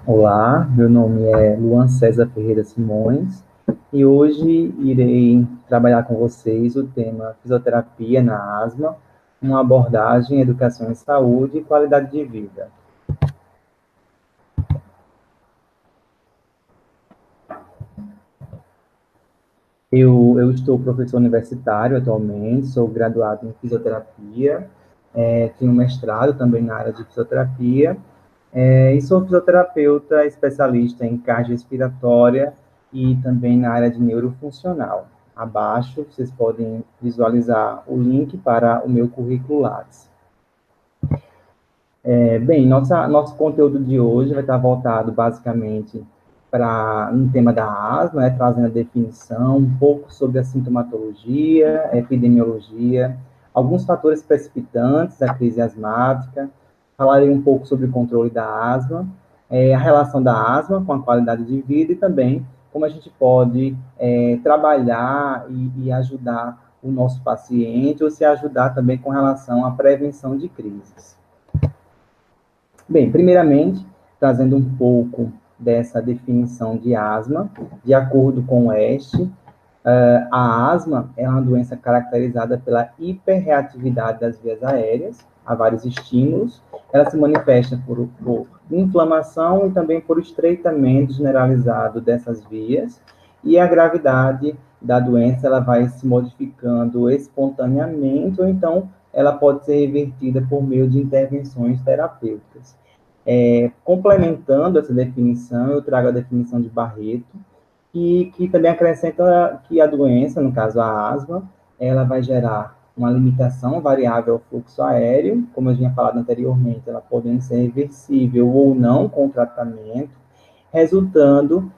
Olá, meu nome é Luan César Ferreira Simões e hoje irei trabalhar com vocês o tema fisioterapia na asma, uma abordagem, educação em saúde e qualidade de vida. Eu estou professor universitário atualmente, sou graduado em fisioterapia, tenho mestrado também na área de fisioterapia, e sou fisioterapeuta especialista em cardiorrespiratória e também na área de neurofuncional. Abaixo, vocês podem visualizar o link para o meu currículo Lattes. Bem, nosso conteúdo de hoje vai estar voltado basicamente para um tema da asma, trazendo a definição, um pouco sobre a sintomatologia, a epidemiologia, alguns fatores precipitantes da crise asmática, falarei um pouco sobre o controle da asma, a relação da asma com a qualidade de vida e também como a gente pode trabalhar e ajudar o nosso paciente ou se ajudar também com relação à prevenção de crises. Bem, primeiramente, trazendo um pouco dessa definição de asma, de acordo com o Este, a asma é uma doença caracterizada pela hiperreatividade das vias aéreas a vários estímulos. Ela se manifesta por inflamação e também por estreitamento generalizado dessas vias, e a gravidade da doença ela vai se modificando espontaneamente, ou então ela pode ser revertida por meio de intervenções terapêuticas. Complementando essa definição, eu trago a definição de Barreto, que também acrescenta que a doença, no caso a asma, ela vai gerar uma limitação variável ao fluxo aéreo, como eu tinha falado anteriormente, ela podendo ser reversível ou não com o tratamento, resultando,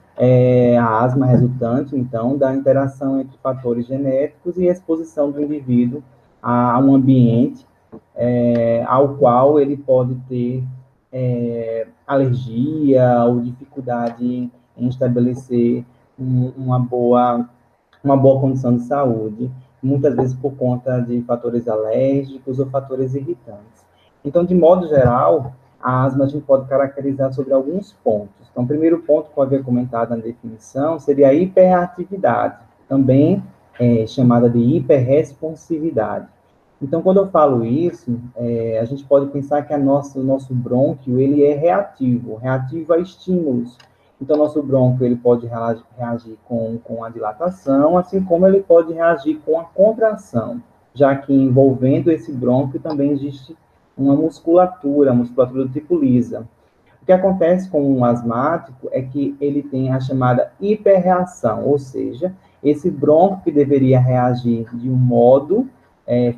a asma resultante, então, da interação entre fatores genéticos e exposição do indivíduo a um ambiente ao qual ele pode ter alergia ou dificuldade em estabelecer uma boa condição de saúde, muitas vezes por conta de fatores alérgicos ou fatores irritantes. Então, de modo geral, a asma a gente pode caracterizar sobre alguns pontos. Então, o primeiro ponto que eu havia comentado na definição seria a hiperatividade, também chamada de hiperresponsividade. Então, quando eu falo isso, a gente pode pensar que o nosso brônquio ele é reativo a estímulos. Então, nosso brônquio ele pode reagir com a dilatação, assim como ele pode reagir com a contração, já que envolvendo esse brônquio também existe uma musculatura, a musculatura do tipo lisa. O que acontece com um asmático é que ele tem a chamada hiperreação, ou seja, esse brônquio que deveria reagir de um modo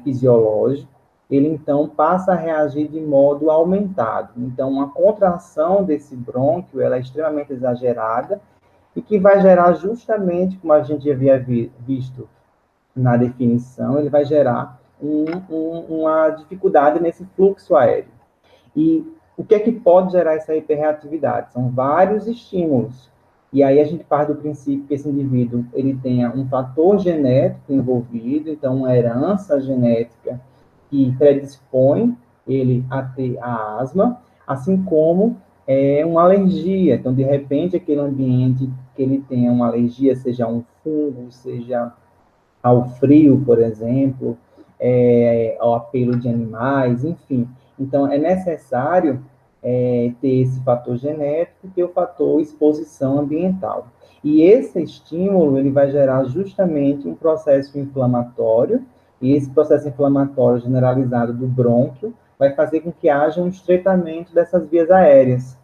fisiológico, ele então passa a reagir de modo aumentado. Então, a contração desse brônquio ela é extremamente exagerada e que vai gerar justamente, como a gente havia visto na definição, ele vai gerar uma dificuldade nesse fluxo aéreo. E o que é que pode gerar essa hiperreatividade? São vários estímulos. E aí a gente parte do princípio que esse indivíduo ele tenha um fator genético envolvido, então uma herança genética que predispõe ele a ter a asma, assim como uma alergia. Então, de repente, aquele ambiente que ele tenha uma alergia, seja um fungo, seja ao frio, por exemplo, ao apelo de animais, enfim. Então, é necessário ter esse fator genético e ter o fator exposição ambiental. E esse estímulo, ele vai gerar justamente um processo inflamatório, e esse processo inflamatório generalizado do brônquio vai fazer com que haja um estreitamento dessas vias aéreas.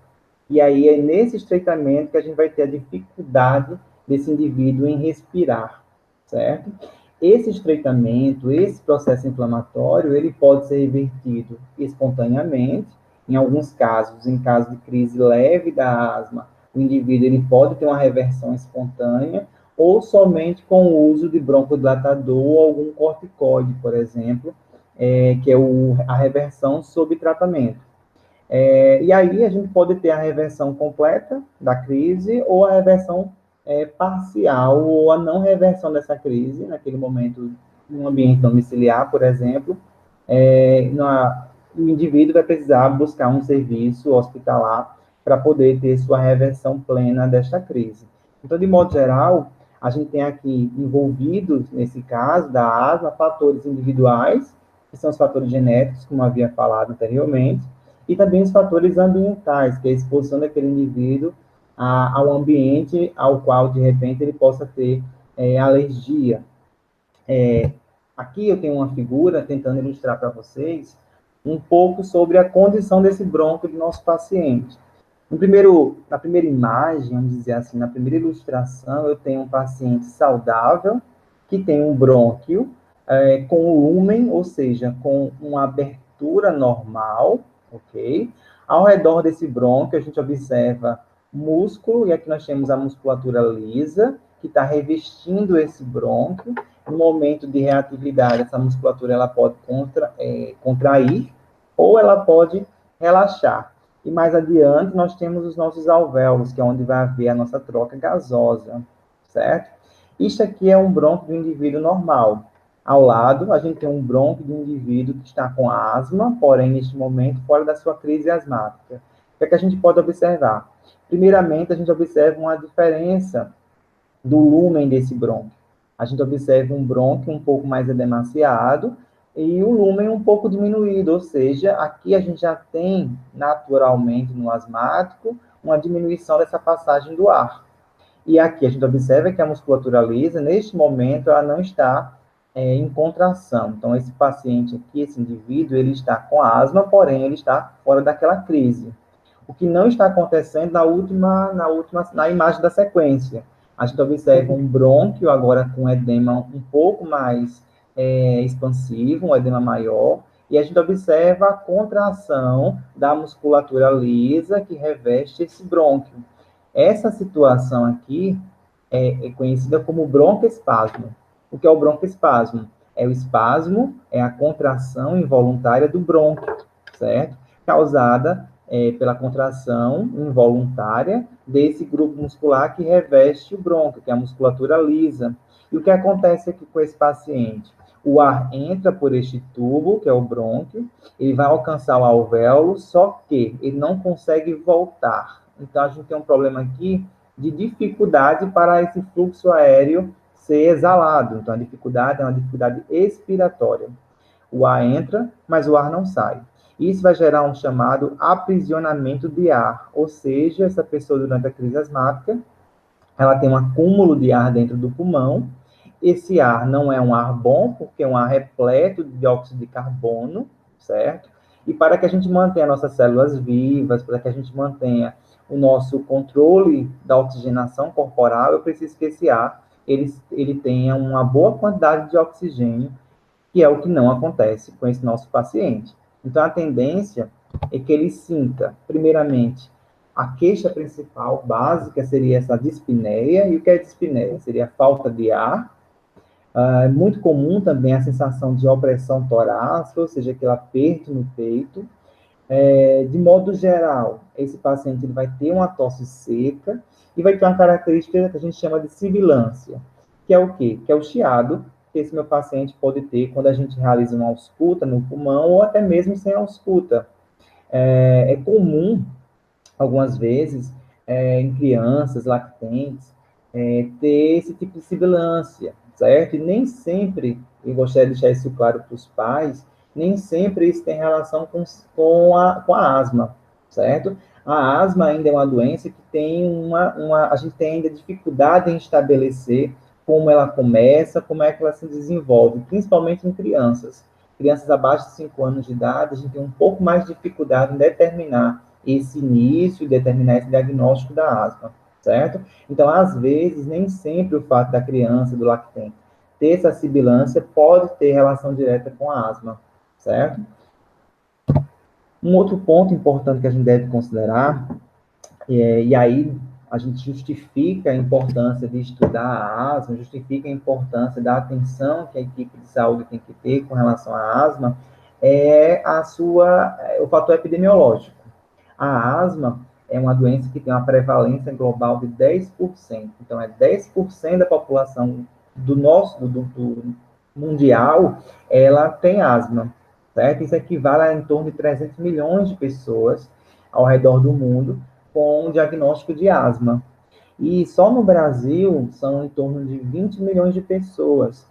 E aí é nesse estreitamento que a gente vai ter a dificuldade desse indivíduo em respirar, certo? Esse estreitamento, esse processo inflamatório, ele pode ser revertido espontaneamente. Em alguns casos, em caso de crise leve da asma, o indivíduo ele pode ter uma reversão espontânea, ou somente com o uso de broncodilatador ou algum corticoide, por exemplo, que é a reversão sob tratamento. E aí a gente pode ter a reversão completa da crise ou a reversão parcial ou a não reversão dessa crise, naquele momento, no ambiente domiciliar, por exemplo, o indivíduo vai precisar buscar um serviço hospitalar para poder ter sua reversão plena desta crise. Então, de modo geral, a gente tem aqui envolvidos, nesse caso da asma, fatores individuais, que são os fatores genéticos, como havia falado anteriormente, e também os fatores ambientais, que é a exposição daquele indivíduo ao ambiente ao qual, de repente, ele possa ter alergia. Aqui eu tenho uma figura tentando ilustrar para vocês um pouco sobre a condição desse brônquio do nosso paciente. Na primeira imagem, vamos dizer assim, na primeira ilustração, eu tenho um paciente saudável que tem um brônquio com lumen, ou seja, com uma abertura normal, ok? Ao redor desse brônquio, a gente observa músculo, e aqui nós temos a musculatura lisa, que está revestindo esse brônquio. No momento de reatividade, essa musculatura ela pode contrair ou ela pode relaxar. E mais adiante, nós temos os nossos alvéolos, que é onde vai haver a nossa troca gasosa, certo? Isso aqui é um brônquio do indivíduo normal. Ao lado, a gente tem um brônquio do indivíduo que está com asma, porém, neste momento, fora da sua crise asmática. O que é que a gente pode observar? Primeiramente, a gente observa uma diferença do lumen desse brônquio. A gente observa um brônquio um pouco mais edemaciado e o lumen um pouco diminuído, ou seja, aqui a gente já tem, naturalmente, no asmático, uma diminuição dessa passagem do ar. E aqui a gente observa que a musculatura lisa, neste momento, ela não está em contração. Então, esse paciente aqui, esse indivíduo, ele está com asma, porém, ele está fora daquela crise. O que não está acontecendo na imagem da sequência. A gente observa um brônquio agora com edema um pouco mais expansivo, um edema maior, e a gente observa a contração da musculatura lisa que reveste esse brônquio. Essa situação aqui é conhecida como broncoespasmo. O que é o broncoespasmo? É o espasmo, é a contração involuntária do brônquio, certo? Causada pela contração involuntária desse grupo muscular que reveste o brônquio, que é a musculatura lisa. E o que acontece aqui com esse paciente? O ar entra por este tubo, que é o brônquio, ele vai alcançar o alvéolo, só que ele não consegue voltar. Então, a gente tem um problema aqui de dificuldade para esse fluxo aéreo ser exalado. Então, a dificuldade é uma dificuldade expiratória. O ar entra, mas o ar não sai. Isso vai gerar um chamado aprisionamento de ar, ou seja, essa pessoa durante a crise asmática, ela tem um acúmulo de ar dentro do pulmão. Esse ar não é um ar bom, porque é um ar repleto de dióxido de carbono, certo? E para que a gente mantenha nossas células vivas, para que a gente mantenha o nosso controle da oxigenação corporal, eu preciso que esse ar ele tenha uma boa quantidade de oxigênio, que é o que não acontece com esse nosso paciente. Então, a tendência é que ele sinta, primeiramente, a queixa principal, básica, seria essa dispneia. E o que é dispneia? Seria a falta de ar. É muito comum também a sensação de opressão torácica, ou seja, aquele aperto no peito. De modo geral, esse paciente ele vai ter uma tosse seca e vai ter uma característica que a gente chama de sibilância, que é o quê? Que é o chiado que esse meu paciente pode ter quando a gente realiza uma ausculta no pulmão ou até mesmo sem ausculta. É comum, algumas vezes, em crianças lactentes, ter esse tipo de sibilância, certo? E nem sempre, eu gostaria de deixar isso claro para os pais, nem sempre isso tem relação com a asma, certo? A asma ainda é uma doença que tem a gente tem ainda dificuldade em estabelecer como ela começa, como é que ela se desenvolve, principalmente em crianças. Crianças abaixo de 5 anos de idade, a gente tem um pouco mais de dificuldade em determinar esse início e determinar esse diagnóstico da asma, certo? Então, às vezes, nem sempre o fato da criança, do lactente, ter essa sibilância pode ter relação direta com a asma, certo? Um outro ponto importante que a gente deve considerar, e aí a gente justifica a importância de estudar a asma, justifica a importância da atenção que a equipe de saúde tem que ter com relação à asma, é o fator epidemiológico. A asma é uma doença que tem uma prevalência global de 10%. Então, é 10% da população do mundial, ela tem asma, certo? Isso equivale a em torno de 300 milhões de pessoas ao redor do mundo com diagnóstico de asma. E só no Brasil são em torno de 20 milhões de pessoas.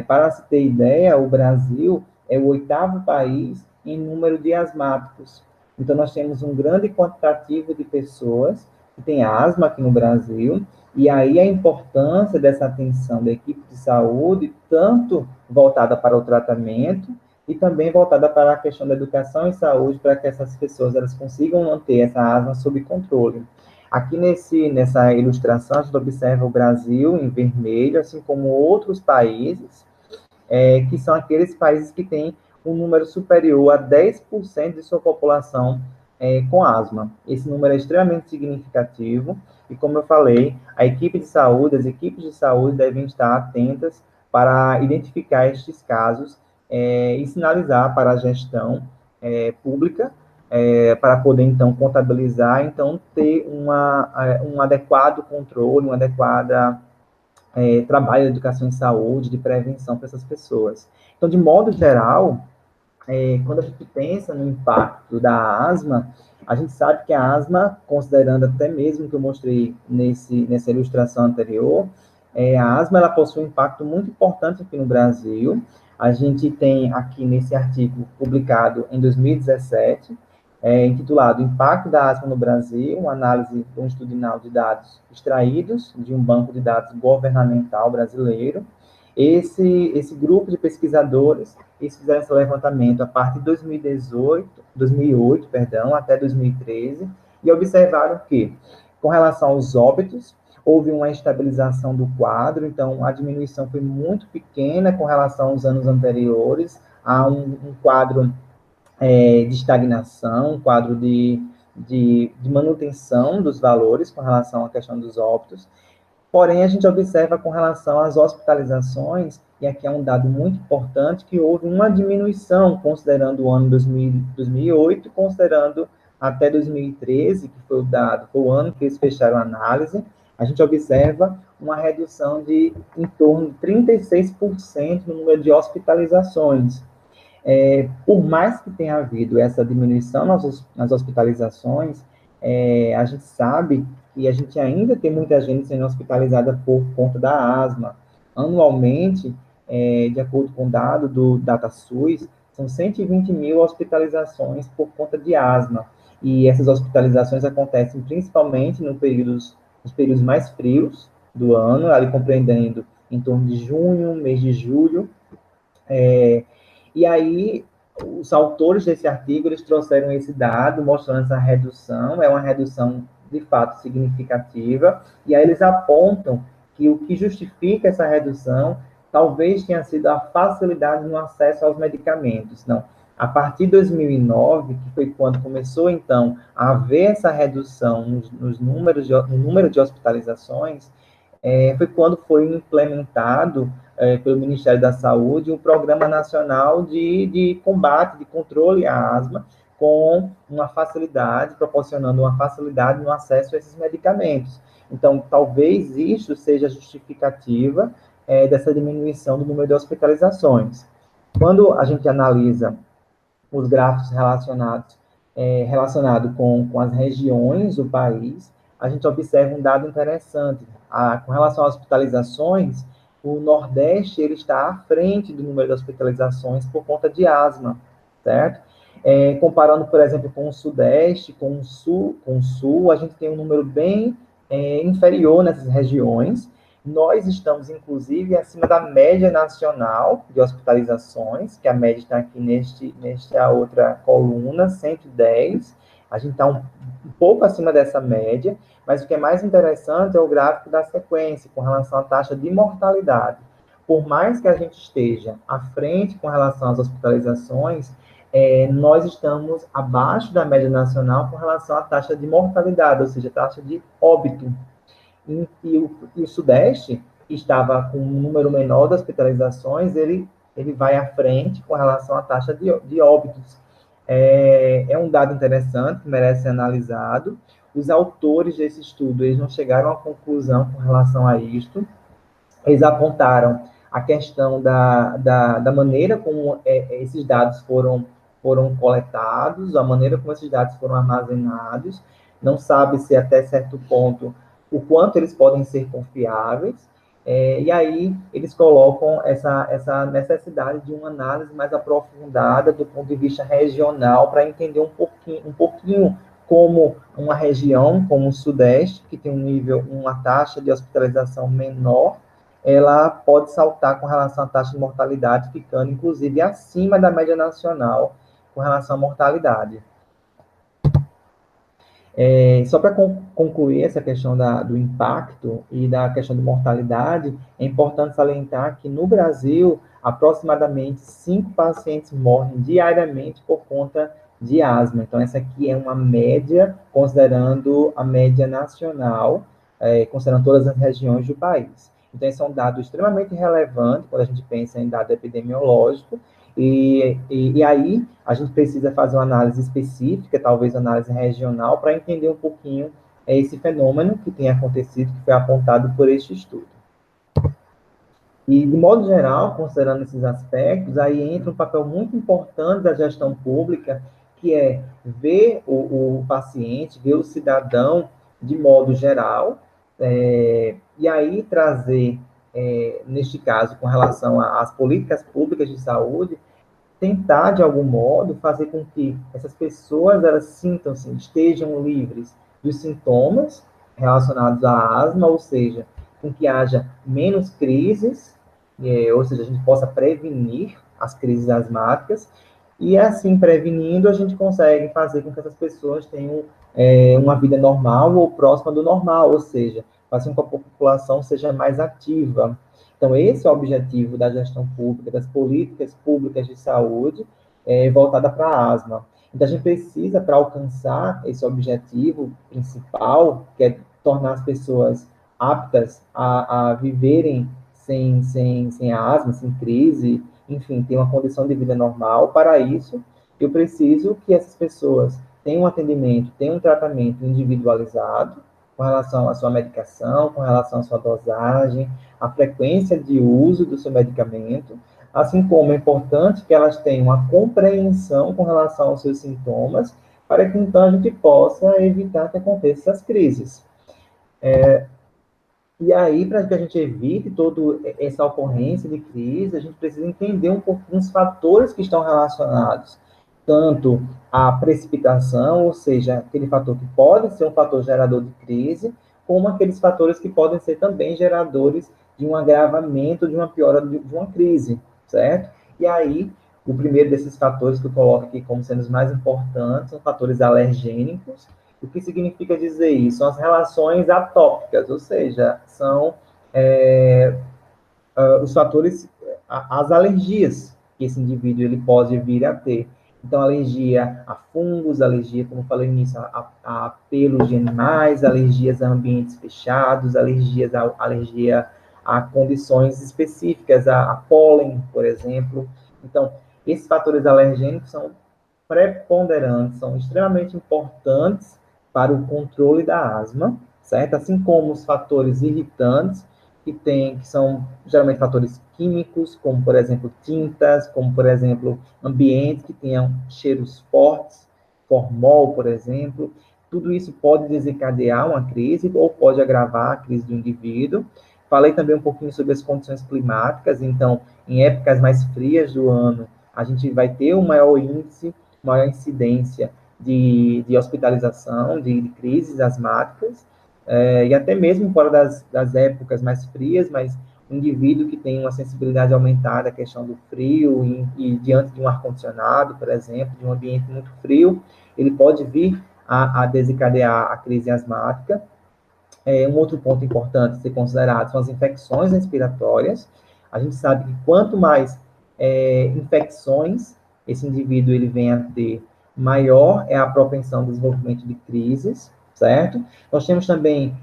Para se ter ideia, o Brasil é o oitavo país em número de asmáticos. Então, nós temos um grande quantitativo de pessoas que têm asma aqui no Brasil, e aí a importância dessa atenção da equipe de saúde, tanto voltada para o tratamento, e também voltada para a questão da educação e saúde, para que essas pessoas elas consigam manter essa asma sob controle. Aqui nessa ilustração, a gente observa o Brasil em vermelho, assim como outros países, que são aqueles países que têm um número superior a 10% de sua população com asma. Esse número é extremamente significativo e, como eu falei, a equipe de saúde, as equipes de saúde devem estar atentas para identificar estes casos e sinalizar para a gestão pública para poder, então, contabilizar, então, ter um adequado controle, um adequado trabalho de educação em saúde, de prevenção para essas pessoas. Então, de modo geral, quando a gente pensa no impacto da asma, a gente sabe que a asma, considerando até mesmo que eu mostrei nessa ilustração anterior, a asma ela possui um impacto muito importante aqui no Brasil. A gente tem aqui nesse artigo publicado em 2017, intitulado Impacto da Asma no Brasil, uma análise longitudinal de dados extraídos de um banco de dados governamental brasileiro. Esse grupo de pesquisadores, eles fizeram esse levantamento a partir de 2008, perdão, até 2013, e observaram que, com relação aos óbitos, houve uma estabilização do quadro, então a diminuição foi muito pequena com relação aos anos anteriores, a um quadro de estagnação, um quadro de manutenção dos valores com relação à questão dos óbitos. Porém, a gente observa com relação às hospitalizações, e aqui é um dado muito importante, que houve uma diminuição, considerando o ano 2008, considerando até 2013, que foi o ano que eles fecharam a análise, a gente observa uma redução de em torno de 36% no número de hospitalizações. Por mais que tenha havido essa diminuição nas hospitalizações, a gente sabe que a gente ainda tem muita gente sendo hospitalizada por conta da asma. Anualmente, de acordo com o dado do DataSUS, são 120 mil hospitalizações por conta de asma. E essas hospitalizações acontecem principalmente nos períodos mais frios do ano, ali compreendendo em torno de junho, mês de julho. E aí, os autores desse artigo, eles trouxeram esse dado, mostrando essa redução, é uma redução, de fato, significativa, e aí eles apontam que o que justifica essa redução talvez tenha sido a facilidade no acesso aos medicamentos. Não, a partir de 2009, que foi quando começou, então, a haver essa redução no número de hospitalizações, foi quando foi implementado pelo Ministério da Saúde, um Programa Nacional de Combate, de Controle à Asma, com uma facilidade, proporcionando uma facilidade no acesso a esses medicamentos. Então, talvez isso seja justificativa dessa diminuição do número de hospitalizações. Quando a gente analisa os gráficos relacionados com as regiões do país, a gente observa um dado interessante. Com relação às hospitalizações, o Nordeste ele está à frente do número de hospitalizações por conta de asma, certo? Comparando, por exemplo, com o Sudeste, com o Sul, a gente tem um número bem inferior nessas regiões. Nós estamos, inclusive, acima da média nacional de hospitalizações, que a média está aqui nesta outra coluna, 110. A gente está um pouco acima dessa média, mas o que é mais interessante é o gráfico da sequência, com relação à taxa de mortalidade. Por mais que a gente esteja à frente com relação às hospitalizações, nós estamos abaixo da média nacional com relação à taxa de mortalidade, ou seja, taxa de óbito. E o Sudeste estava com um número menor de hospitalizações, ele vai à frente com relação à taxa de óbitos. É um dado interessante, que merece ser analisado. Os autores desse estudo, eles não chegaram a conclusão com relação a isto. Eles apontaram a questão da maneira como esses dados foram coletados, a maneira como esses dados foram armazenados, não sabe se até certo ponto o quanto eles podem ser confiáveis, e aí eles colocam essa necessidade de uma análise mais aprofundada do ponto de vista regional para entender um pouquinho como uma região como o Sudeste, que tem uma taxa de hospitalização menor, ela pode saltar com relação à taxa de mortalidade, ficando, inclusive, acima da média nacional com relação à mortalidade. Só para concluir essa questão do impacto e da questão de mortalidade, é importante salientar que no Brasil, aproximadamente 5 pacientes morrem diariamente por conta de asma. Então, essa aqui é uma média, considerando a média nacional, considerando todas as regiões do país. Então, esse é um dado extremamente relevante quando a gente pensa em dado epidemiológico, e aí a gente precisa fazer uma análise específica, talvez uma análise regional, para entender um pouquinho esse fenômeno que tem acontecido, que foi apontado por este estudo. E, de modo geral, considerando esses aspectos, aí entra um papel muito importante da gestão pública, que é ver o paciente, ver o cidadão de modo geral, e aí trazer, neste caso, com relação às políticas públicas de saúde, tentar, de algum modo, fazer com que essas pessoas, elas sintam-se, estejam livres dos sintomas relacionados à asma, ou seja, com que haja menos crises, ou seja, a gente possa prevenir as crises asmáticas, e assim, prevenindo, a gente consegue fazer com que essas pessoas tenham uma vida normal ou próxima do normal, ou seja, fazer com que a população seja mais ativa. Então, esse é o objetivo da gestão pública, das políticas públicas de saúde voltada para a asma. Então, a gente precisa, para alcançar esse objetivo principal, que é tornar as pessoas aptas a viverem sem asma, sem crise, enfim, ter uma condição de vida normal. Para isso, eu preciso que essas pessoas tenham um atendimento, tenham um tratamento individualizado com relação à sua medicação, com relação à sua dosagem, a frequência de uso do seu medicamento, assim como é importante que elas tenham uma compreensão com relação aos seus sintomas, para que então a gente possa evitar que aconteçam essas crises. E aí, para que a gente evite toda essa ocorrência de crise, a gente precisa entender um pouquinho os fatores que estão relacionados, tanto à precipitação, ou seja, aquele fator que pode ser um fator gerador de crise, como aqueles fatores que podem ser também geradores de um agravamento, de uma piora de uma crise, certo? E aí, o primeiro desses fatores que eu coloco aqui como sendo os mais importantes são fatores alergênicos. O que significa dizer isso? São as relações atópicas, ou seja, são os fatores, as alergias que esse indivíduo ele pode vir a ter. Então, alergia a fungos, alergia, como eu falei no início, a pelos de animais, alergias a ambientes fechados, alergia a condições específicas, a pólen, por exemplo. Então, esses fatores alergênicos são preponderantes, são extremamente importantes para o controle da asma, certo? Assim como os fatores irritantes, que são geralmente fatores químicos, como, por exemplo, tintas, como, por exemplo, ambientes que tenham cheiros fortes, formol, por exemplo. Tudo isso pode desencadear uma crise ou pode agravar a crise do indivíduo. Falei também um pouquinho sobre as condições climáticas, então, em épocas mais frias do ano, a gente vai ter um maior índice, maior incidência de hospitalização, de crises asmáticas, e até mesmo fora das épocas mais frias, mas um indivíduo que tem uma sensibilidade aumentada à questão do frio e diante de um ar-condicionado, por exemplo, de um ambiente muito frio, ele pode vir a desencadear a crise asmática. Um outro ponto importante a ser considerado são as infecções respiratórias. A gente sabe que quanto mais infecções esse indivíduo ele vem a ter, maior é a propensão do desenvolvimento de crises, certo? Nós temos também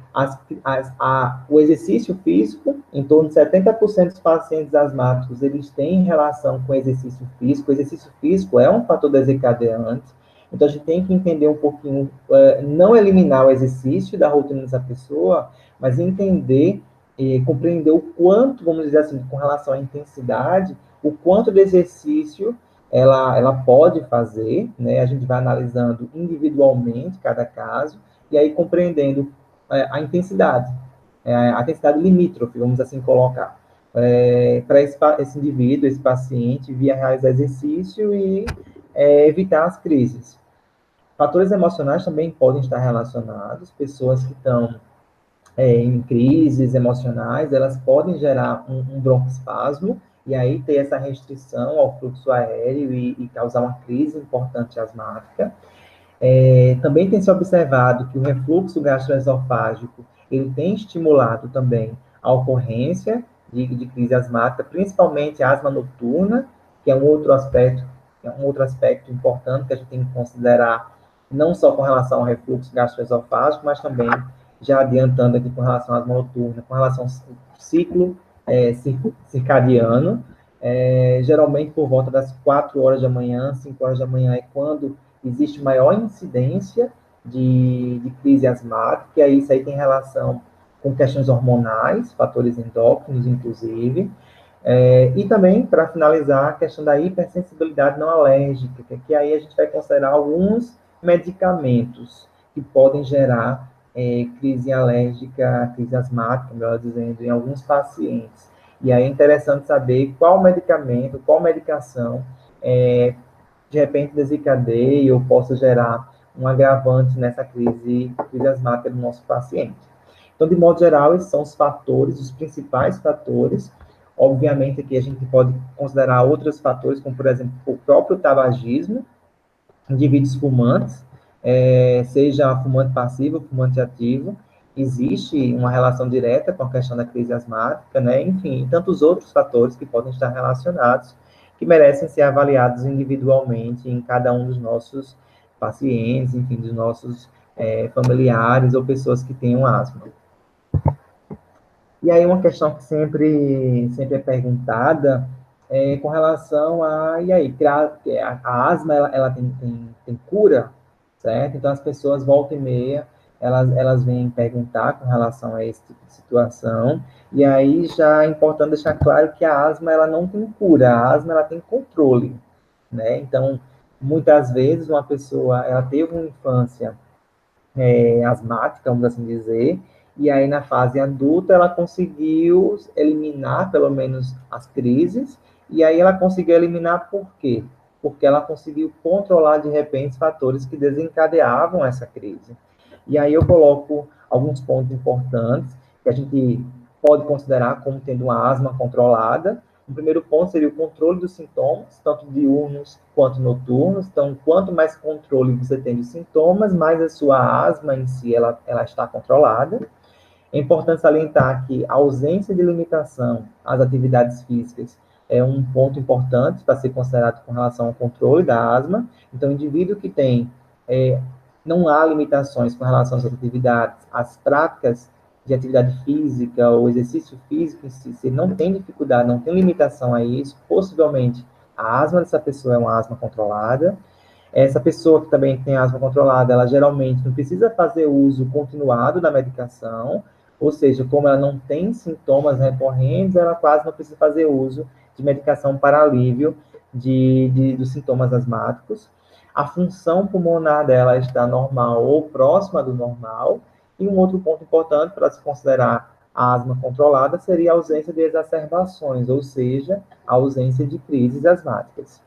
o exercício físico. Em torno de 70% dos pacientes asmáticos, eles têm relação com o exercício físico. O exercício físico é um fator desencadeante. Então, a gente tem que entender um pouquinho, não eliminar o exercício da rotina dessa pessoa, mas entender compreender o quanto, vamos dizer assim, com relação à intensidade, o quanto de exercício ela pode fazer, né? A gente vai analisando individualmente cada caso, e aí compreendendo a intensidade, a intensidade limítrofe, vamos assim colocar, para esse indivíduo, esse paciente, via realizar exercício e evitar as crises. Fatores emocionais também podem estar relacionados, pessoas que estão em crises emocionais, elas podem gerar um broncoespasmo, e aí ter essa restrição ao fluxo aéreo e causar uma crise importante asmática. Também tem se observado que o refluxo gastroesofágico, ele tem estimulado também a ocorrência de crise asmática, principalmente a asma noturna, que é um outro aspecto importante que a gente tem que considerar, não só com relação ao refluxo gastroesofágico, mas também, já adiantando aqui com relação à asma noturna, com relação ao ciclo circadiano, geralmente por volta das 4 horas da manhã, 5 horas da manhã é quando existe maior incidência de crise asmática, e aí isso aí tem relação com questões hormonais, fatores endócrinos, inclusive, e também, para finalizar, a questão da hipersensibilidade não alérgica, que aí a gente vai considerar alguns medicamentos que podem gerar crise alérgica, crise asmática, melhor dizendo, em alguns pacientes. E aí é interessante saber qual medicamento, qual medicação de repente desencadeie ou possa gerar um agravante nessa crise asmática do nosso paciente. Então, de modo geral, esses são os fatores, os principais fatores. Obviamente, aqui a gente pode considerar outros fatores, como, por exemplo, o próprio tabagismo, indivíduos fumantes, seja fumante passivo, fumante ativo, existe uma relação direta com a questão da crise asmática, né? Enfim, e tantos outros fatores que podem estar relacionados, que merecem ser avaliados individualmente em cada um dos nossos pacientes, enfim, dos nossos familiares ou pessoas que tenham asma. E aí uma questão que sempre é perguntada com relação e aí, a asma, ela tem cura, certo? Então, as pessoas, volta e meia, elas vêm perguntar com relação a esse tipo de situação, e aí já é importante deixar claro que a asma, ela não tem cura, a asma, ela tem controle, né? Então, muitas vezes, uma pessoa, ela teve uma infância asmática, vamos assim dizer, e aí na fase adulta ela conseguiu eliminar pelo menos as crises, e aí ela conseguiu eliminar por quê? Porque ela conseguiu controlar de repente fatores que desencadeavam essa crise. E aí eu coloco alguns pontos importantes que a gente pode considerar como tendo uma asma controlada. O primeiro ponto seria o controle dos sintomas, tanto diurnos quanto noturnos. Então, quanto mais controle você tem dos sintomas, mais a sua asma em si ela está controlada. É importante salientar que a ausência de limitação às atividades físicas é um ponto importante para ser considerado com relação ao controle da asma. Então, o indivíduo que tem, não há limitações com relação às atividades, às práticas de atividade física ou exercício físico em si, se não tem dificuldade, não tem limitação a isso, possivelmente a asma dessa pessoa é uma asma controlada. Essa pessoa que também tem asma controlada, ela geralmente não precisa fazer uso continuado da medicação, ou seja, como ela não tem sintomas recorrentes, ela quase não precisa fazer uso de medicação para alívio dos sintomas asmáticos. A função pulmonar dela está normal ou próxima do normal. E um outro ponto importante para se considerar a asma controlada seria a ausência de exacerbações, ou seja, a ausência de crises asmáticas.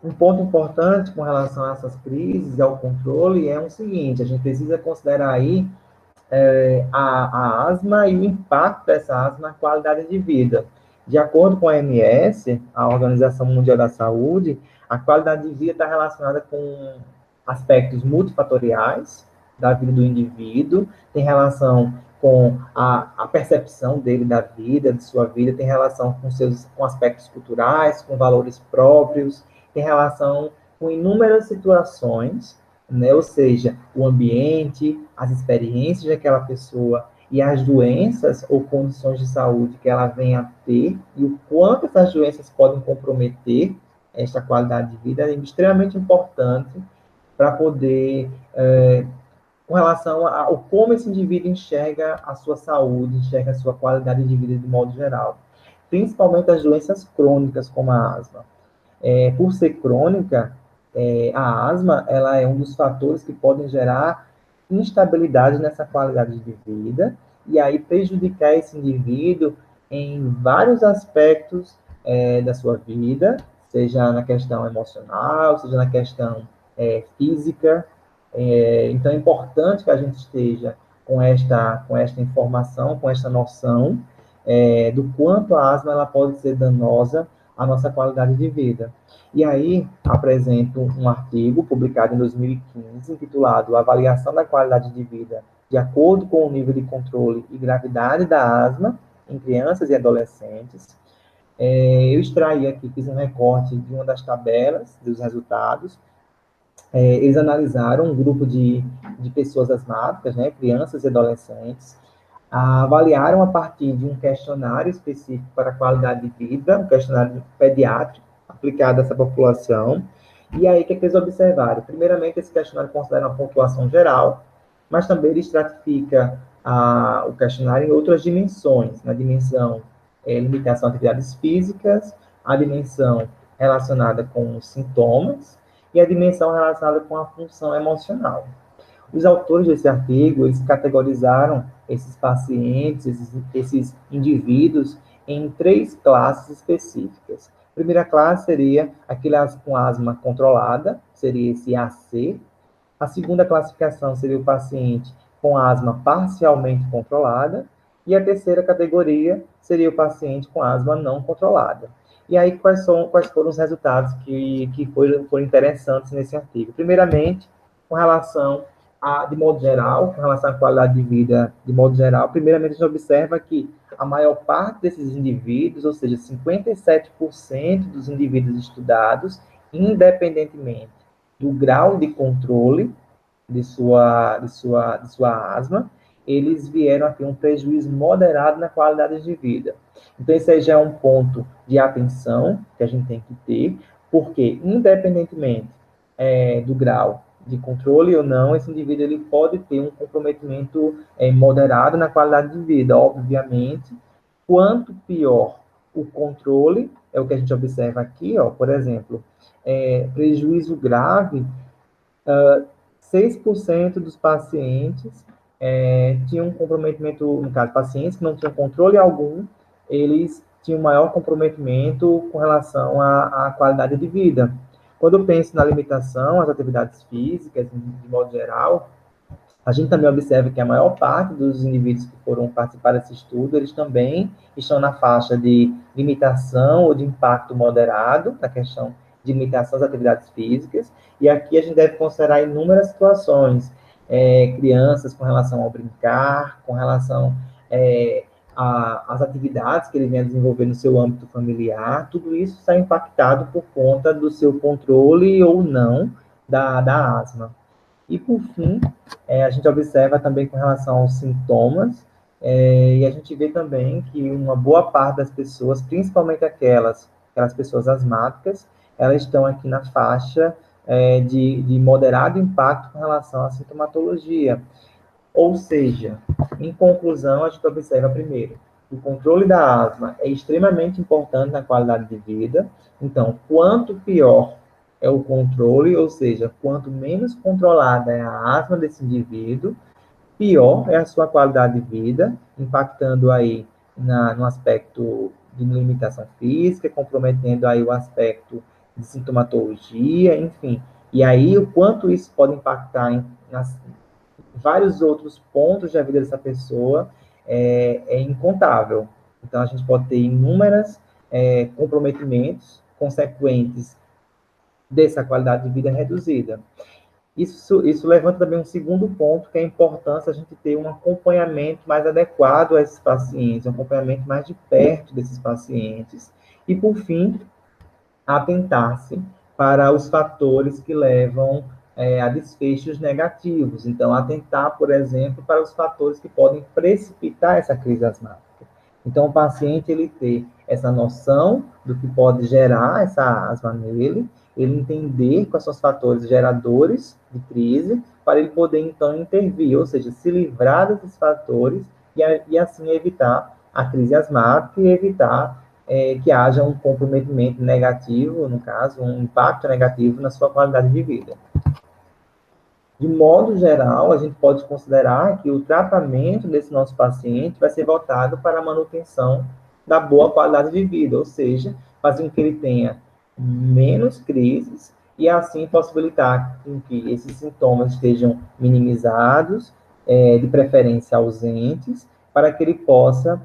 Um ponto importante com relação a essas crises e ao controle é o seguinte: a gente precisa considerar aí a asma e o impacto dessa asma na qualidade de vida. De acordo com a OMS, a Organização Mundial da Saúde, a qualidade de vida está relacionada com aspectos multifatoriais da vida do indivíduo, tem relação com a percepção dele da vida, de sua vida, tem relação com aspectos culturais, com valores próprios, tem relação com inúmeras situações, né? Ou seja, o ambiente, as experiências daquela pessoa e as doenças ou condições de saúde que ela venha a ter e o quanto essas doenças podem comprometer esta qualidade de vida é extremamente importante para poder, com relação ao como esse indivíduo enxerga a sua saúde, enxerga a sua qualidade de vida de modo geral. Principalmente as doenças crônicas, como a asma. Por ser crônica, a asma ela é um dos fatores que podem gerar instabilidade nessa qualidade de vida e aí prejudicar esse indivíduo em vários aspectos da sua vida, seja na questão emocional, seja na questão física. Então, é importante que a gente esteja com esta informação, com esta noção do quanto a asma ela pode ser danosa à nossa qualidade de vida. E aí, apresento um artigo publicado em 2015, intitulado Avaliação da Qualidade de Vida de acordo com o nível de controle e gravidade da asma em crianças e adolescentes. Eu extraí aqui, fiz um recorte de uma das tabelas dos resultados. Eles analisaram um grupo de pessoas asmáticas, né, crianças e adolescentes, avaliaram a partir de um questionário específico para a qualidade de vida, um questionário pediátrico, aplicado a essa população. E aí, o que eles observaram? Primeiramente, esse questionário considera uma pontuação geral, mas também ele estratifica o questionário em outras dimensões, na dimensão limitação a atividades físicas, a dimensão relacionada com os sintomas e a dimensão relacionada com a função emocional. Os autores desse artigo, eles categorizaram esses pacientes, esses indivíduos, em 3 classes específicas. A primeira classe seria aqueles com asma controlada, seria esse AC. A segunda classificação seria o paciente com asma parcialmente controlada. E a terceira categoria seria o paciente com asma não controlada. E aí, quais foram os resultados que foram interessantes nesse artigo? Primeiramente, com relação de modo geral, com relação à qualidade de vida de modo geral, primeiramente a gente observa que a maior parte desses indivíduos, ou seja, 57% dos indivíduos estudados, independentemente do grau de controle de sua asma, eles vieram a ter um prejuízo moderado na qualidade de vida. Então, esse aí já é um ponto de atenção que a gente tem que ter, porque, independentemente do grau de controle ou não, esse indivíduo ele pode ter um comprometimento moderado na qualidade de vida. Obviamente, quanto pior o controle, é o que a gente observa aqui, ó, por exemplo, prejuízo grave, 6% dos pacientes tinham um comprometimento, no caso, pacientes que não tinham controle algum, eles tinham maior comprometimento com relação à qualidade de vida. Quando eu penso na limitação às atividades físicas, de modo geral, a gente também observa que a maior parte dos indivíduos que foram participar desse estudo, eles também estão na faixa de limitação ou de impacto moderado, na questão de limitação às atividades físicas, e aqui a gente deve considerar inúmeras situações, crianças com relação ao brincar, com relação às atividades que ele vem a desenvolver no seu âmbito familiar, tudo isso está impactado por conta do seu controle ou não da asma. E, por fim, a gente observa também com relação aos sintomas, e a gente vê também que uma boa parte das pessoas, principalmente aquelas pessoas asmáticas, elas estão aqui na faixa de moderado impacto com relação à sintomatologia. Ou seja, em conclusão, a gente observa primeiro, o controle da asma é extremamente importante na qualidade de vida. Então, quanto pior é o controle, ou seja, quanto menos controlada é a asma desse indivíduo, pior é a sua qualidade de vida, impactando aí no aspecto de limitação física, comprometendo aí o aspecto de sintomatologia, enfim. E aí, o quanto isso pode impactar em vários outros pontos da vida dessa pessoa é incontável. Então, a gente pode ter inúmeros comprometimentos consequentes dessa qualidade de vida reduzida. Isso levanta também um segundo ponto, que é a importância a gente ter um acompanhamento mais adequado a esses pacientes, um acompanhamento mais de perto desses pacientes. E, por fim, atentar-se para os fatores que levam a desfechos negativos. Então, atentar, por exemplo, para os fatores que podem precipitar essa crise asmática. Então, o paciente, ele ter essa noção do que pode gerar essa asma nele, ele entender quais são os fatores geradores de crise, para ele poder, então, intervir, ou seja, se livrar desses fatores e assim, evitar a crise asmática e evitar que haja um comprometimento negativo, no caso, um impacto negativo na sua qualidade de vida. De modo geral, a gente pode considerar que o tratamento desse nosso paciente vai ser voltado para a manutenção da boa qualidade de vida, ou seja, fazer com que ele tenha menos crises e assim possibilitar que esses sintomas estejam minimizados, de preferência ausentes, para que ele possa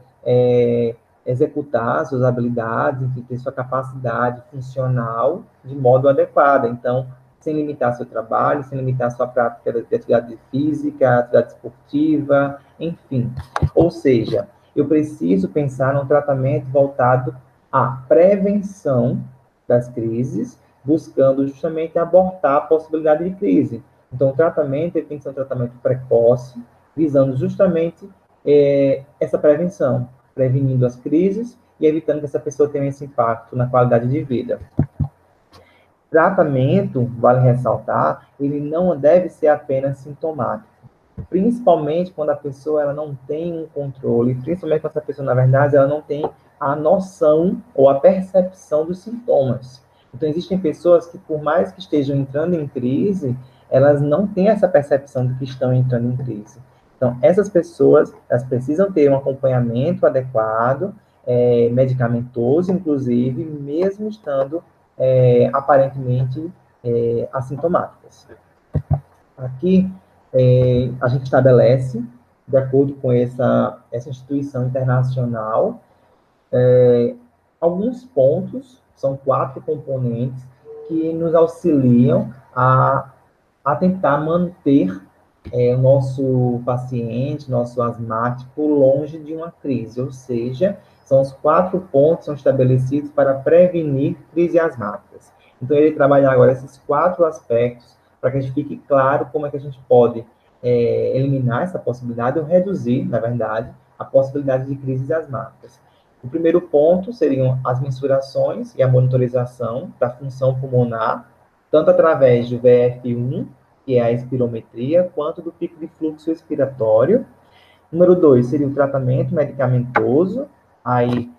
executar suas habilidades, ter sua capacidade funcional de modo adequado. Então, sem limitar seu trabalho, sem limitar sua prática de atividade física, atividade esportiva, enfim. Ou seja, eu preciso pensar num tratamento voltado à prevenção das crises, buscando justamente abortar a possibilidade de crise. Então, o tratamento tem que ser um tratamento precoce, visando justamente essa prevenção, prevenindo as crises e evitando que essa pessoa tenha esse impacto na qualidade de vida. Tratamento, vale ressaltar, ele não deve ser apenas sintomático, principalmente quando a pessoa ela não tem um controle, principalmente quando essa pessoa, na verdade, ela não tem a noção ou a percepção dos sintomas. Então, existem pessoas que, por mais que estejam entrando em crise, elas não têm essa percepção de que estão entrando em crise. Então, essas pessoas, elas precisam ter um acompanhamento adequado, medicamentoso, inclusive, mesmo estando aparentemente assintomáticas. Aqui, a gente estabelece, de acordo com essa instituição internacional, alguns pontos, são 4 componentes, que nos auxiliam a tentar manter o nosso paciente, nosso asmático, longe de uma crise, ou seja, são os 4 pontos que são estabelecidos para prevenir crises asmáticas. Então, ele trabalha agora esses 4 aspectos para que a gente fique claro como é que a gente pode eliminar essa possibilidade ou reduzir, na verdade, a possibilidade de crises asmáticas. O primeiro ponto seriam as mensurações e a monitorização da função pulmonar, tanto através do VF1, que é a espirometria, quanto do pico de fluxo expiratório. Número 2 seria o tratamento medicamentoso, aí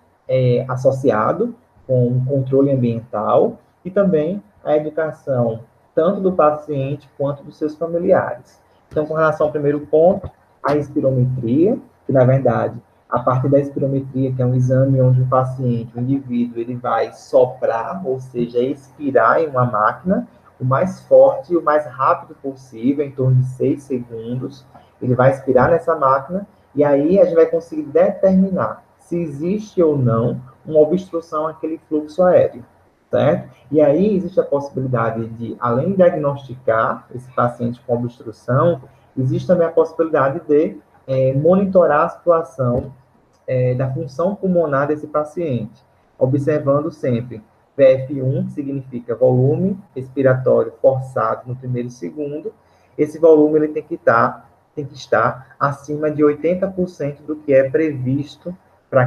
associado com um controle ambiental, e também a educação, tanto do paciente quanto dos seus familiares. Então, com relação ao primeiro ponto, a espirometria, que na verdade, a partir da espirometria, que é um exame onde o paciente, o indivíduo, ele vai soprar, ou seja, expirar em uma máquina, o mais forte e o mais rápido possível, em torno de 6 segundos. Ele vai expirar nessa máquina e aí a gente vai conseguir determinar se existe ou não uma obstrução àquele fluxo aéreo, certo? E aí existe a possibilidade de, além de diagnosticar esse paciente com obstrução, existe também a possibilidade de monitorar a situação da função pulmonar desse paciente, observando sempre VF1, que significa volume respiratório forçado no primeiro segundo. Esse volume ele tem que estar acima de 80% do que é previsto para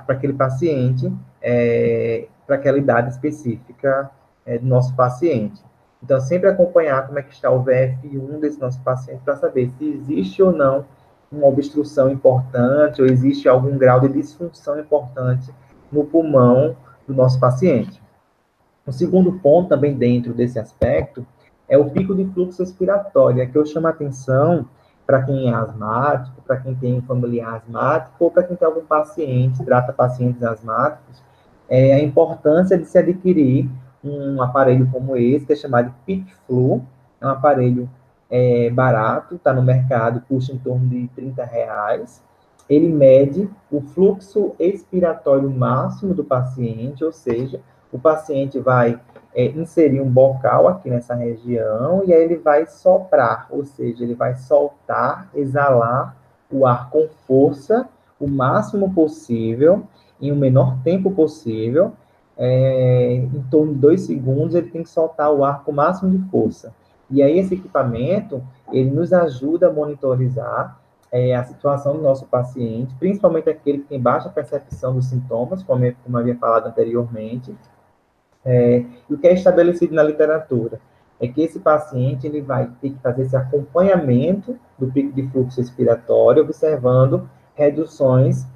aquele paciente, para aquela idade específica do nosso paciente. Então, sempre acompanhar como é que está o VF1 desse nosso paciente para saber se existe ou não uma obstrução importante ou existe algum grau de disfunção importante no pulmão do nosso paciente. O segundo ponto, também dentro desse aspecto, é o pico de fluxo expiratório, é que eu chamo a atenção para quem é asmático, para quem tem um familiar asmático, ou para quem tem algum paciente, trata pacientes asmáticos, a importância de se adquirir um aparelho como esse, que é chamado de PicFlu, é um aparelho barato, está no mercado, custa em torno de R$ 30. Ele mede o fluxo expiratório máximo do paciente, ou seja, o paciente vai inserir um bocal aqui nessa região e aí ele vai soprar, ou seja, ele vai soltar, exalar o ar com força, o máximo possível, em o menor tempo possível, em torno de 2 segundos, ele tem que soltar o ar com o máximo de força. E aí esse equipamento, ele nos ajuda a monitorizar a situação do nosso paciente, principalmente aquele que tem baixa percepção dos sintomas, como eu havia falado anteriormente. E o que é estabelecido na literatura é que esse paciente ele vai ter que fazer esse acompanhamento do pico de fluxo respiratório, observando reduções,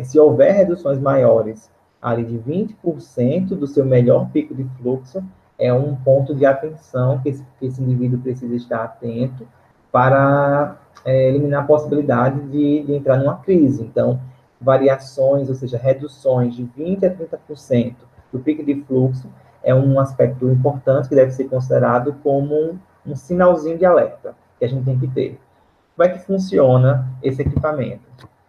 se houver reduções maiores, ali de 20% do seu melhor pico de fluxo, é um ponto de atenção que esse indivíduo precisa estar atento para eliminar a possibilidade de entrar numa crise. Então, variações, ou seja, reduções de 20% a 30% do pico de fluxo é um aspecto importante que deve ser considerado como um sinalzinho de alerta que a gente tem que ter. Como é que funciona esse equipamento?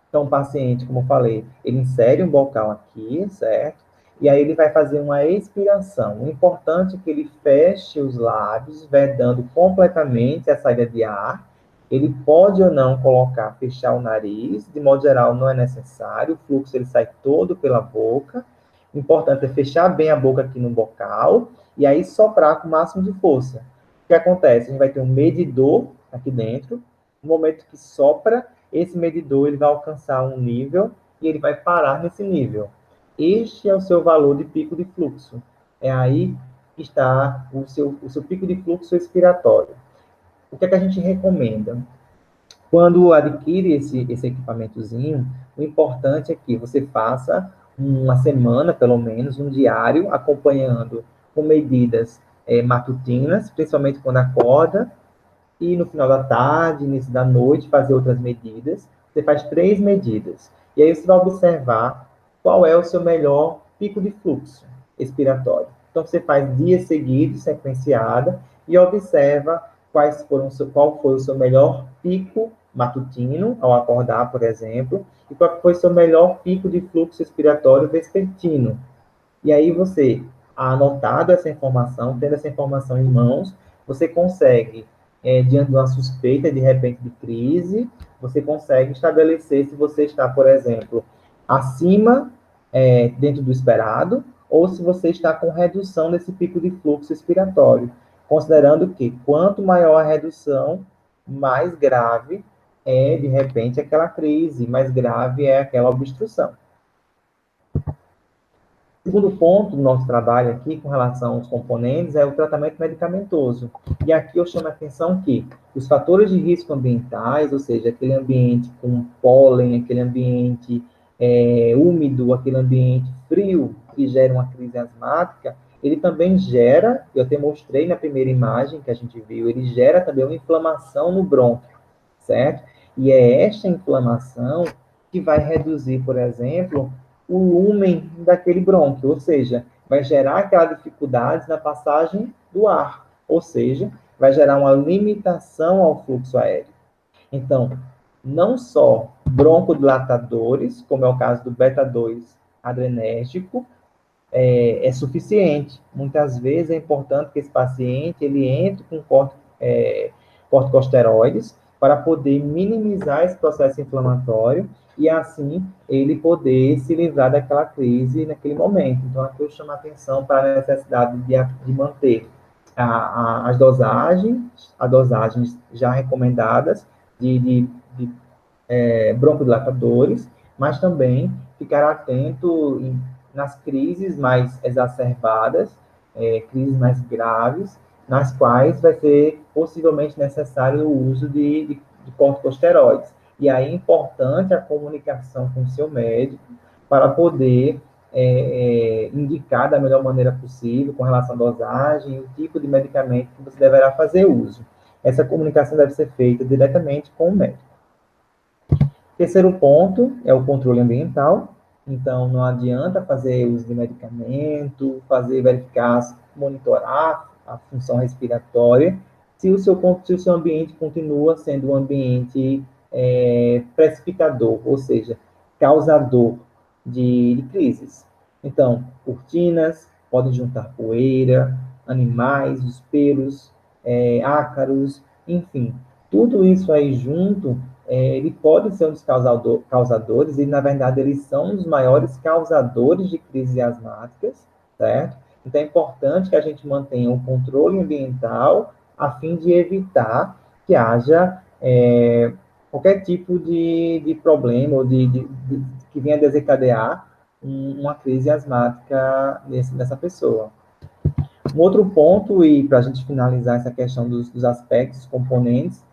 Então, o paciente, como eu falei, ele insere um bocal aqui, certo? E aí ele vai fazer uma expiração. O importante é que ele feche os lábios, vedando completamente a saída de ar. Ele pode ou não colocar, fechar o nariz, de modo geral não é necessário, o fluxo ele sai todo pela boca. O importante é fechar bem a boca aqui no bocal e aí soprar com o máximo de força. O que acontece? A gente vai ter um medidor aqui dentro. No momento que sopra, esse medidor ele vai alcançar um nível e ele vai parar nesse nível. Este é o seu valor de pico de fluxo. É aí que está o seu pico de fluxo expiratório. O que é que a gente recomenda? Quando adquire esse equipamentozinho, o importante é que você faça uma semana, pelo menos, um diário, acompanhando com medidas matutinas, principalmente quando acorda, e no final da tarde, início da noite, fazer outras medidas. Você faz 3 medidas. E aí você vai observar qual é o seu melhor pico de fluxo expiratório. Então, você faz dias seguidos, sequenciada, e observa qual foi o seu melhor pico matutino, ao acordar, por exemplo, e qual foi o seu melhor pico de fluxo expiratório vespertino. E aí você, anotado essa informação, tendo essa informação em mãos, você consegue, diante de uma suspeita, de repente, de crise, você consegue estabelecer se você está, por exemplo, acima, dentro do esperado, ou se você está com redução desse pico de fluxo expiratório, considerando que quanto maior a redução, mais grave é, de repente, aquela crise, mais grave é aquela obstrução. O segundo ponto do nosso trabalho aqui, com relação aos componentes, é o tratamento medicamentoso. E aqui eu chamo a atenção que os fatores de risco ambientais, ou seja, aquele ambiente com pólen, aquele ambiente úmido, aquele ambiente frio, que gera uma crise asmática, ele também gera, eu até mostrei na primeira imagem que a gente viu, ele gera também uma inflamação no brônquio, certo? E é esta inflamação que vai reduzir, por exemplo, o lumen daquele brônquio, ou seja, vai gerar aquela dificuldade na passagem do ar, ou seja, vai gerar uma limitação ao fluxo aéreo. Então, não só broncodilatadores, como é o caso do beta-2 adrenérgico, é suficiente. Muitas vezes é importante que esse paciente ele entre com corticosteroides para poder minimizar esse processo inflamatório e, assim, ele poder se livrar daquela crise naquele momento. Então, aqui eu chamo a atenção para a necessidade de manter as dosagens já recomendadas de broncodilatadores, mas também ficar atento nas crises mais exacerbadas, crises mais graves, nas quais vai ser possivelmente necessário o uso de corticosteroides. E aí é importante a comunicação com o seu médico para poder indicar da melhor maneira possível com relação à dosagem e o tipo de medicamento que você deverá fazer uso. Essa comunicação deve ser feita diretamente com o médico. Terceiro ponto é o controle ambiental. Então, não adianta fazer uso de medicamento, verificar, monitorar a função respiratória, se o seu ambiente continua sendo um ambiente precipitador, ou seja, causador de crises. Então, cortinas podem juntar poeira, animais, os pelos, ácaros, enfim, tudo isso aí junto ele pode ser um dos causadores, e na verdade eles são os maiores causadores de crises asmáticas, certo? Então é importante que a gente mantenha o controle ambiental a fim de evitar que haja qualquer tipo de problema ou que venha desencadear uma crise asmática nessa pessoa. Um outro ponto, e para a gente finalizar essa questão dos aspectos, componentes,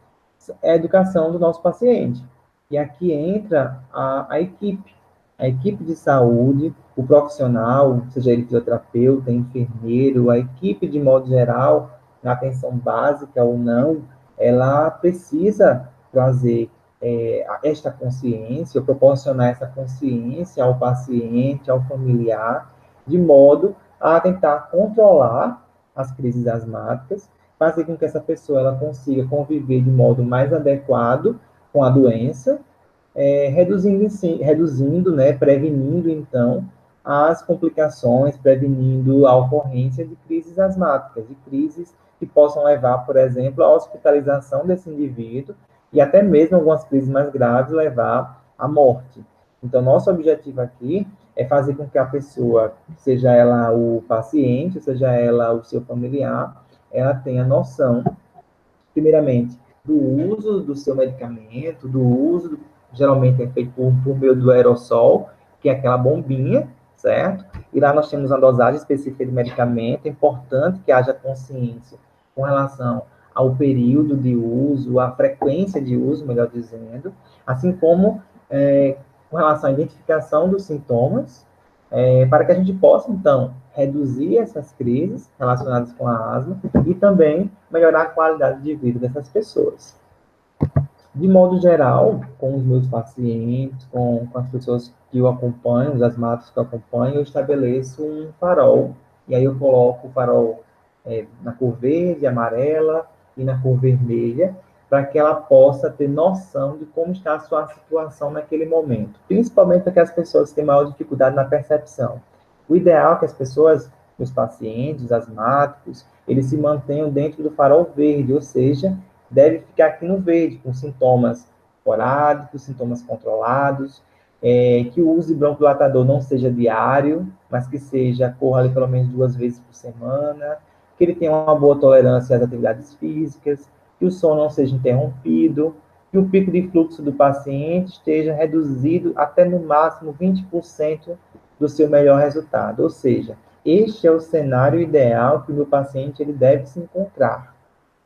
é a educação do nosso paciente. E aqui entra a equipe de saúde, o profissional, seja ele fisioterapeuta, enfermeiro, a equipe de modo geral, na atenção básica ou não, ela precisa trazer esta consciência, proporcionar essa consciência ao paciente, ao familiar, de modo a tentar controlar as crises asmáticas, fazer com que essa pessoa ela consiga conviver de modo mais adequado com a doença, reduzindo, né, prevenindo, então, as complicações, prevenindo a ocorrência de crises asmáticas, de crises que possam levar, por exemplo, à hospitalização desse indivíduo e até mesmo algumas crises mais graves levar à morte. Então, nosso objetivo aqui é fazer com que a pessoa, seja ela o paciente, seja ela o seu familiar, ela tenha noção, primeiramente, do uso do seu medicamento, geralmente é feito por meio do aerossol, que é aquela bombinha, certo? E lá nós temos a dosagem específica de medicamento, é importante que haja consciência com relação ao período de uso, a frequência de uso, melhor dizendo, assim como com relação à identificação dos sintomas, para que a gente possa, então, reduzir essas crises relacionadas com a asma e também melhorar a qualidade de vida dessas pessoas. De modo geral, com os meus pacientes, com as pessoas que eu acompanho, os asmáticos que eu acompanho, eu estabeleço um farol, e aí eu coloco o farol na cor verde, amarela e na cor vermelha, para que ela possa ter noção de como está a sua situação naquele momento, principalmente para que as pessoas têm maior dificuldade na percepção. O ideal é que as pessoas, os pacientes, asmáticos, eles se mantenham dentro do farol verde, ou seja, deve ficar aqui no verde, com sintomas esporádicos, sintomas controlados, que o uso de broncodilatador não seja diário, mas que corra ali pelo menos 2 vezes por semana, que ele tenha uma boa tolerância às atividades físicas, que o sono não seja interrompido, que o pico de fluxo do paciente esteja reduzido até no máximo 20% do seu melhor resultado. Ou seja, este é o cenário ideal que o meu paciente ele deve se encontrar.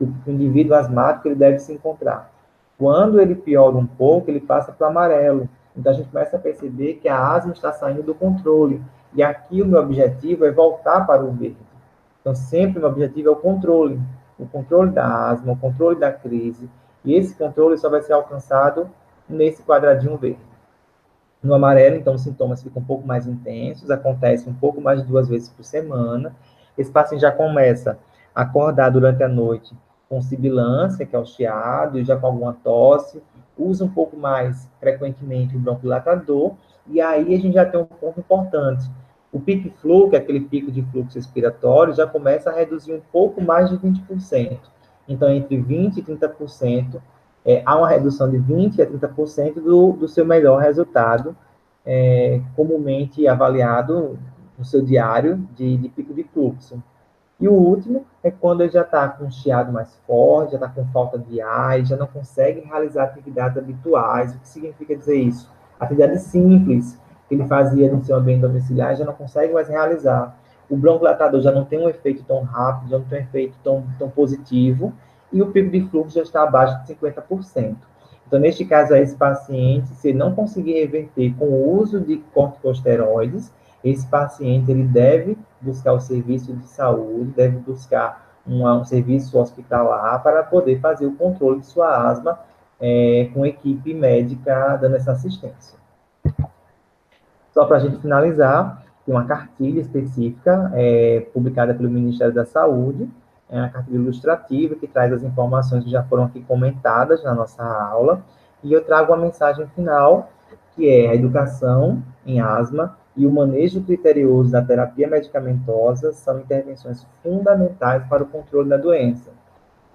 O indivíduo asmático ele deve se encontrar. Quando ele piora um pouco, ele passa para o amarelo. Então a gente começa a perceber que a asma está saindo do controle. E aqui o meu objetivo é voltar para o verde. Então sempre o meu objetivo é o controle da asma, o controle da crise. E esse controle só vai ser alcançado nesse quadradinho verde. No amarelo, então, os sintomas ficam um pouco mais intensos, acontecem um pouco mais de 2 vezes por semana. Esse paciente já começa a acordar durante a noite com sibilância, que é o chiado, e já com alguma tosse, usa um pouco mais frequentemente o broncodilatador, e aí a gente já tem um ponto importante. O pico flu, que é aquele pico de fluxo respiratório, já começa a reduzir um pouco mais de 20%. Então, entre 20% e 30%, há uma redução de 20% a 30% do seu melhor resultado, comumente avaliado no seu diário de pico de fluxo. E o último é quando ele já está com um chiado mais forte, já está com falta de ar, já não consegue realizar atividades habituais. O que significa dizer isso? Atividades simples que ele fazia no seu ambiente domiciliar, já não consegue mais realizar. O broncodilatador já não tem um efeito tão rápido, já não tem um efeito tão positivo, e o pico de fluxo já está abaixo de 50%. Então, neste caso, esse paciente, se ele não conseguir reverter com o uso de corticosteroides, esse paciente ele deve buscar o serviço de saúde, deve buscar um serviço hospitalar para poder fazer o controle de sua asma com equipe médica dando essa assistência. Só para a gente finalizar, tem uma cartilha específica publicada pelo Ministério da Saúde, é uma cartilha ilustrativa que traz as informações que já foram aqui comentadas na nossa aula, e eu trago uma mensagem final, que é a educação em asma e o manejo criterioso da terapia medicamentosa são intervenções fundamentais para o controle da doença.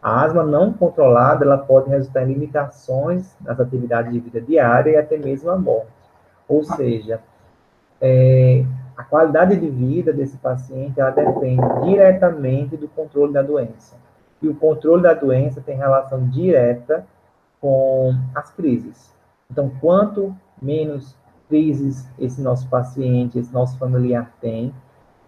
A asma não controlada, ela pode resultar em limitações nas atividades de vida diária e até mesmo a morte. Ou seja, a qualidade de vida desse paciente, ela depende diretamente do controle da doença. E o controle da doença tem relação direta com as crises. Então, quanto menos crises esse nosso paciente, esse nosso familiar tem,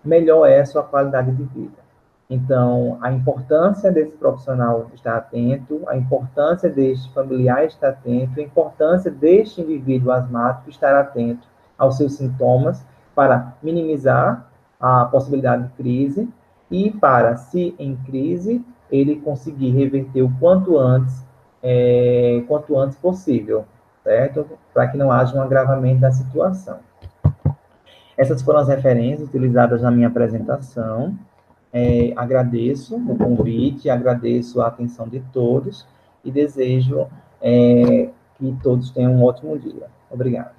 melhor é a sua qualidade de vida. Então, a importância desse profissional estar atento, a importância deste familiar estar atento, a importância deste indivíduo asmático estar atento aos seus sintomas para minimizar a possibilidade de crise e para, se em crise, ele conseguir reverter o quanto antes possível, certo? Para que não haja um agravamento da situação. Essas foram as referências utilizadas na minha apresentação. Agradeço o convite, agradeço a atenção de todos e desejo que todos tenham um ótimo dia. Obrigado.